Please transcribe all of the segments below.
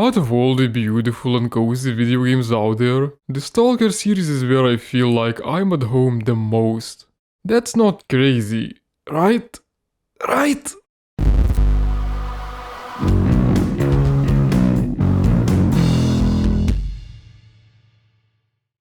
Out of all the beautiful and cozy video games out there, the Stalker series is where I feel like I'm at home the most. That's not crazy, right? Right?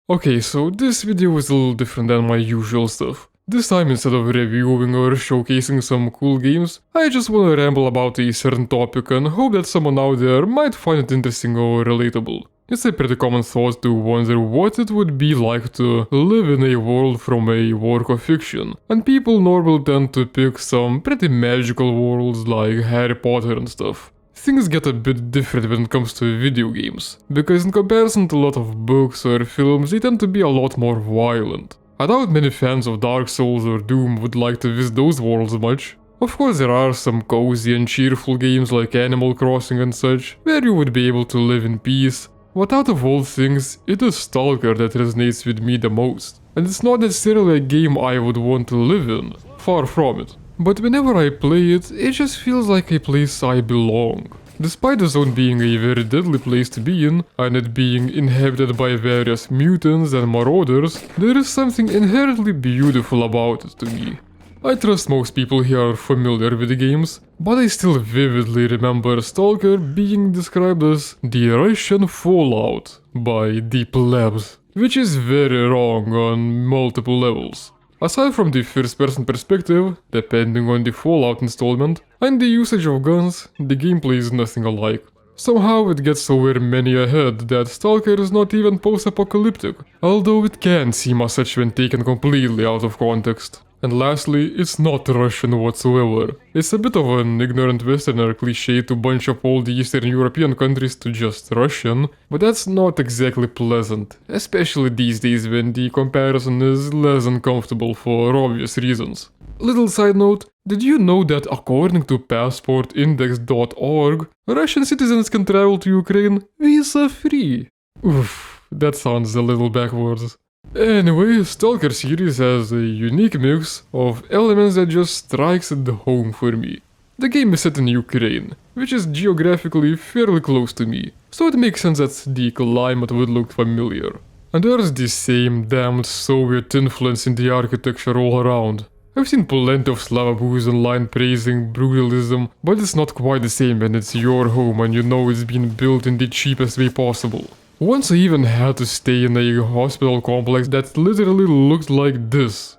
Okay, so this video is a little different than my usual stuff. This time, instead of reviewing or showcasing some cool games, I just wanna ramble about a certain topic and hope that someone out there might find it interesting or relatable. It's a pretty common thought to wonder what it would be like to live in a world from a work of fiction, and people normally tend to pick some pretty magical worlds like Harry Potter and stuff. Things get a bit different when it comes to video games, because in comparison to a lot of books or films, they tend to be a lot more violent. I doubt many fans of Dark Souls or Doom would like to visit those worlds much. Of course, there are some cozy and cheerful games like Animal Crossing and such, where you would be able to live in peace, but out of all things, it is Stalker that resonates with me the most. And it's not necessarily a game I would want to live in, far from it. But whenever I play it, it just feels like a place I belong. Despite the zone being a very deadly place to be in, and it being inhabited by various mutants and marauders, there is something inherently beautiful about it to me. I trust most people here are familiar with the games, but I still vividly remember Stalker being described as the Russian Fallout by the plebs, which is very wrong on multiple levels. Aside from the first-person perspective, depending on the Fallout installment, and the usage of guns, the gameplay is nothing alike. Somehow it gets over many ahead that Stalker is not even post-apocalyptic, although it can seem as such when taken completely out of context. And lastly, it's not Russian whatsoever. It's a bit of an ignorant Westerner cliche to bunch up all the Eastern European countries to just Russian, but that's not exactly pleasant, especially these days when the comparison is less uncomfortable for obvious reasons. Little side note, did you know that according to passportindex.org, Russian citizens can travel to Ukraine visa-free? Oof, that sounds a little backwards. Anyway, Stalker series has a unique mix of elements that just strikes at the home for me. The game is set in Ukraine, which is geographically fairly close to me, so it makes sense that the climate would look familiar. And there's the same damned Soviet influence in the architecture all around. I've seen plenty of Slavaboos online praising brutalism, but it's not quite the same when it's your home and you know it's been built in the cheapest way possible. Once I even had to stay in a hospital complex that literally looked like this.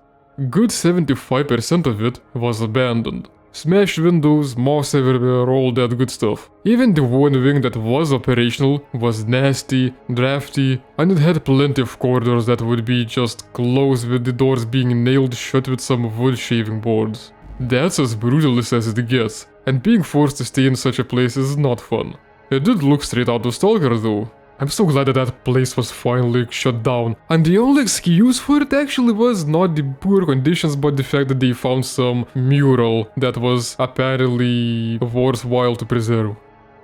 Good 75% of it was abandoned. Smashed windows, moss everywhere, all that good stuff. Even the one wing that was operational was nasty, drafty, and it had plenty of corridors that would be just closed with the doors being nailed shut with some wood shaving boards. That's as brutalist as it gets, and being forced to stay in such a place is not fun. It did look straight out of Stalker though. I'm so glad that that place was finally shut down, and the only excuse for it actually was not the poor conditions but the fact that they found some mural that was apparently worthwhile to preserve.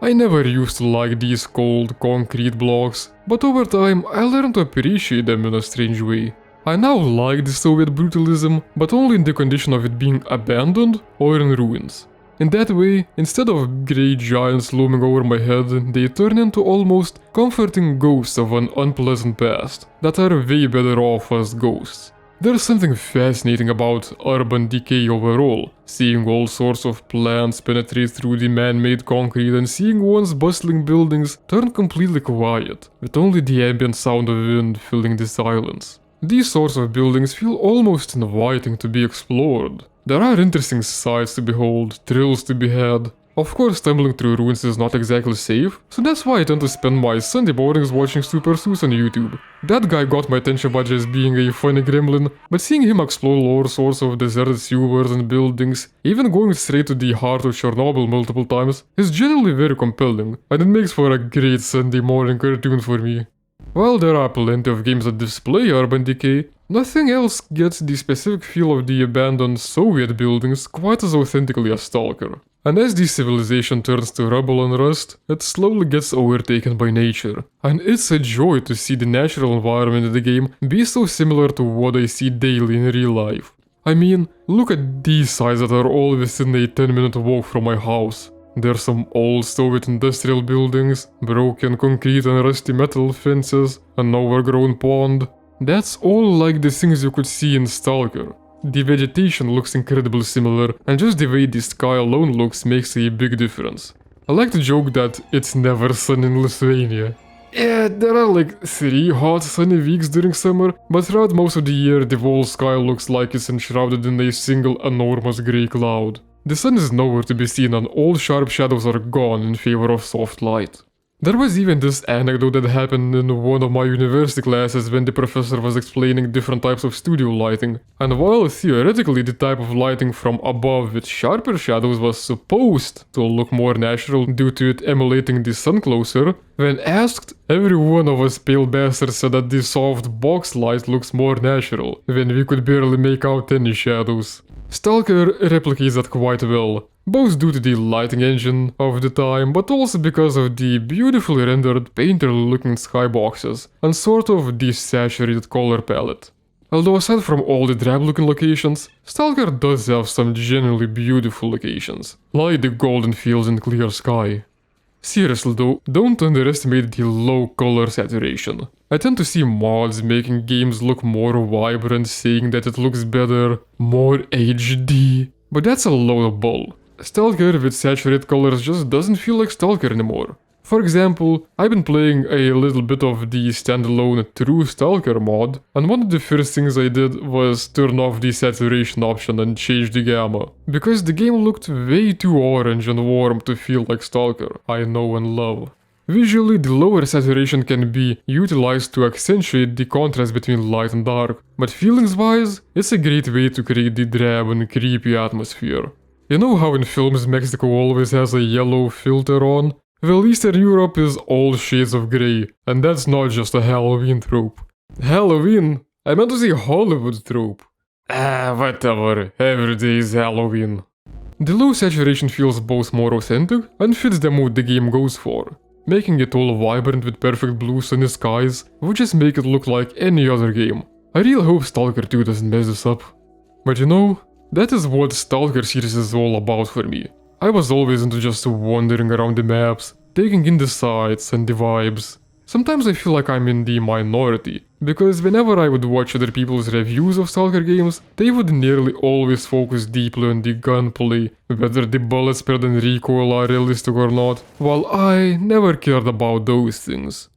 I never used to like these cold concrete blocks, but over time I learned to appreciate them in a strange way. I now like the Soviet brutalism, but only in the condition of it being abandoned or in ruins. In that way, instead of grey giants looming over my head, they turn into almost comforting ghosts of an unpleasant past that are way better off as ghosts. There's something fascinating about urban decay overall, seeing all sorts of plants penetrate through the man-made concrete and seeing once bustling buildings turn completely quiet, with only the ambient sound of wind filling the silence. These sorts of buildings feel almost inviting to be explored. There are interesting sights to behold, thrills to be had. Of course, stumbling through ruins is not exactly safe, so that's why I tend to spend my Sunday mornings watching Super Seuss on YouTube. That guy got my attention by just being a funny gremlin, but seeing him explore lower sorts of deserted sewers and buildings, even going straight to the heart of Chernobyl multiple times, is generally very compelling, and it makes for a great Sunday morning cartoon for me. While there are plenty of games that display urban decay, nothing else gets the specific feel of the abandoned Soviet buildings quite as authentically as Stalker. And as the civilization turns to rubble and rust, it slowly gets overtaken by nature. And it's a joy to see the natural environment in the game be so similar to what I see daily in real life. I mean, look at these sites that are all within a 10-minute walk from my house. There's some old Soviet industrial buildings, broken concrete and rusty metal fences, an overgrown pond. That's all like the things you could see in Stalker. The vegetation looks incredibly similar, and just the way the sky alone looks makes a big difference. I like to joke that it's never sunny in Lithuania. Yeah, there are like 3 hot sunny weeks during summer, but throughout most of the year the whole sky looks like it's enshrouded in a single enormous grey cloud. The sun is nowhere to be seen and all sharp shadows are gone in favor of soft light. There was even this anecdote that happened in one of my university classes when the professor was explaining different types of studio lighting, and while theoretically the type of lighting from above with sharper shadows was supposed to look more natural due to it emulating the sun closer, when asked, every one of us pale bastards said that the soft box light looks more natural, when we could barely make out any shadows. S.T.A.L.K.E.R replicates that quite well, both due to the lighting engine of the time, but also because of the beautifully rendered painterly looking skyboxes and sort of desaturated color palette. Although aside from all the drab looking locations, S.T.A.L.K.E.R does have some genuinely beautiful locations, like the golden fields and clear sky. Seriously though, don't underestimate the low color saturation. I tend to see mods making games look more vibrant, saying that it looks better, more HD. But that's a load of bull. S.T.A.L.K.E.R with saturated colors just doesn't feel like S.T.A.L.K.E.R anymore. For example, I've been playing a little bit of the standalone True S.T.A.L.K.E.R mod, and one of the first things I did was turn off the saturation option and change the gamma, because the game looked way too orange and warm to feel like S.T.A.L.K.E.R I know and love. Visually, the lower saturation can be utilized to accentuate the contrast between light and dark, but feelings-wise, it's a great way to create the drab and creepy atmosphere. You know how in films Mexico always has a yellow filter on? Well, Eastern Europe is all shades of grey, and that's not just a Halloween trope. Halloween? I meant to say Hollywood trope. Whatever, every day is Halloween. The low saturation feels both more authentic and fits the mood the game goes for. Making it all vibrant with perfect blue sunny skies would just make it look like any other game. I really hope S.T.A.L.K.E.R 2 doesn't mess this up. But you know, that is what S.T.A.L.K.E.R series is all about for me. I was always into just wandering around the maps, taking in the sights and the vibes. Sometimes I feel like I'm in the minority, because whenever I would watch other people's reviews of S.T.A.L.K.E.R games, they would nearly always focus deeply on the gunplay, whether the bullet spread and recoil are realistic or not, while I never cared about those things.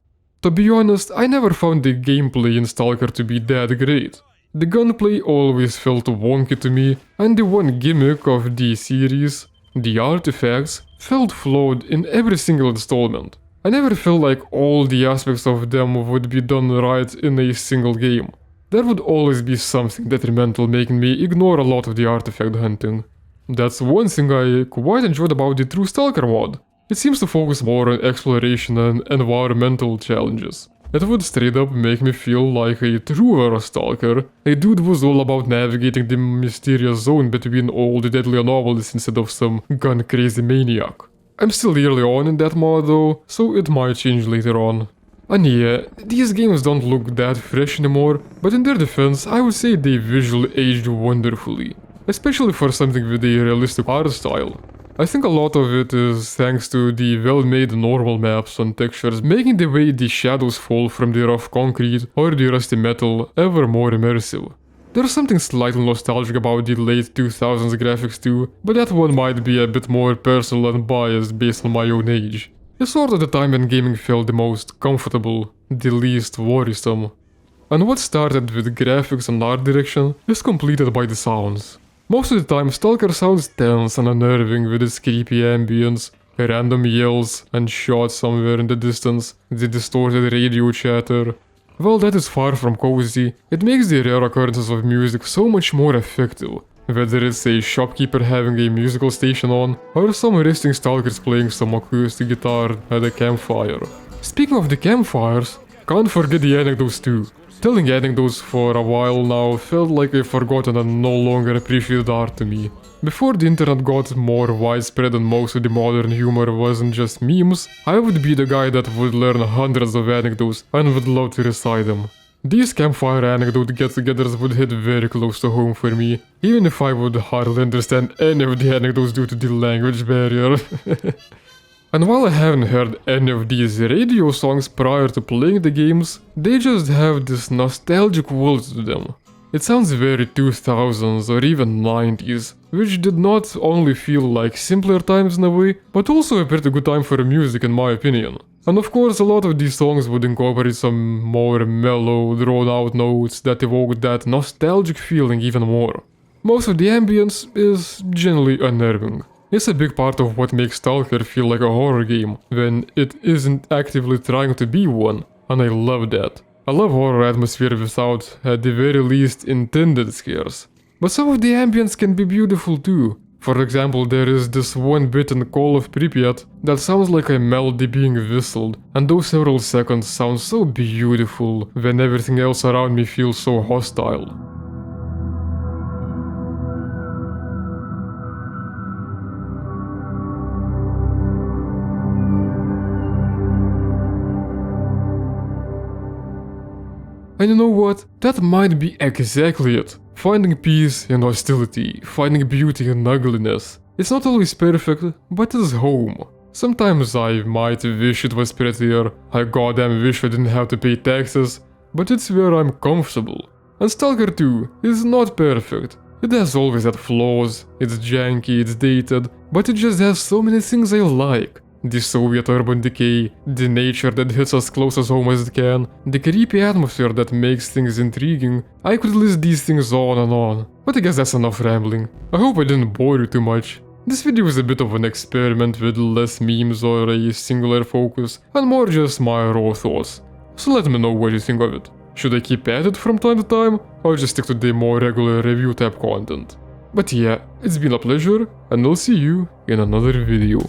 To be honest, I never found the gameplay in S.T.A.L.K.E.R to be that great. The gunplay always felt wonky to me, and the one gimmick of the series, the artifacts, felt flawed in every single installment. I never felt like all the aspects of them would be done right in a single game. There would always be something detrimental making me ignore a lot of the artifact hunting. That's one thing I quite enjoyed about the True S.T.A.L.K.E.R mod. It seems to focus more on exploration and environmental challenges. It would straight up make me feel like a truer S.T.A.L.K.E.R, a dude who was all about navigating the mysterious zone between all the deadly anomalies instead of some gun-crazy maniac. I'm still early on in that mod though, so it might change later on. And yeah, these games don't look that fresh anymore, but in their defense I would say they visually aged wonderfully, especially for something with a realistic art style. I think a lot of it is thanks to the well-made normal maps and textures making the way the shadows fall from the rough concrete or the rusty metal ever more immersive. There's something slightly nostalgic about the late 2000s graphics too, but that one might be a bit more personal and biased based on my own age. It's sort of the time when gaming felt the most comfortable, the least worrisome. And what started with graphics and art direction is completed by the sounds. Most of the time S.T.A.L.K.E.R sounds tense and unnerving with its creepy ambience, random yells and shots somewhere in the distance, the distorted radio chatter. While that is far from cozy, it makes the rare occurrences of music so much more effective, whether it's a shopkeeper having a musical station on, or some resting stalkers playing some acoustic guitar at a campfire. Speaking of the campfires, can't forget the anecdotes too. Telling anecdotes for a while now felt like a forgotten and no longer appreciated art to me. Before the internet got more widespread and most of the modern humor wasn't just memes, I would be the guy that would learn hundreds of anecdotes and would love to recite them. These campfire anecdote get-togethers would hit very close to home for me, even if I would hardly understand any of the anecdotes due to the language barrier. And while I haven't heard any of these radio songs prior to playing the games, they just have this nostalgic quality to them. It sounds very 2000s or even 90s, which did not only feel like simpler times in a way, but also a pretty good time for music in my opinion. And of course a lot of these songs would incorporate some more mellow, drawn out notes that evoke that nostalgic feeling even more. Most of the ambience is generally unnerving. It's a big part of what makes S.T.A.L.K.E.R feel like a horror game, when it isn't actively trying to be one, and I love that. I love horror atmosphere without, at the very least, intended scares. But some of the ambience can be beautiful too. For example, there is this one bit in Call of Pripyat that sounds like a melody being whistled, and those several seconds sound so beautiful when everything else around me feels so hostile. And you know what? That might be exactly it. Finding peace in hostility, finding beauty in ugliness. It's not always perfect, but it's home. Sometimes I might wish it was prettier, I goddamn wish I didn't have to pay taxes, but it's where I'm comfortable. And S.T.A.L.K.E.R 2 is not perfect. It has always had flaws, it's janky, it's dated, but it just has so many things I like. The Soviet urban decay, the nature that hits as close as home as it can, the creepy atmosphere that makes things intriguing. I could list these things on, but I guess that's enough rambling. I hope I didn't bore you too much. This video is a bit of an experiment with less memes or a singular focus, and more just my raw thoughts. So let me know what you think of it. Should I keep at it from time to time, or just stick to the more regular review type content? But yeah, it's been a pleasure, and I'll see you in another video.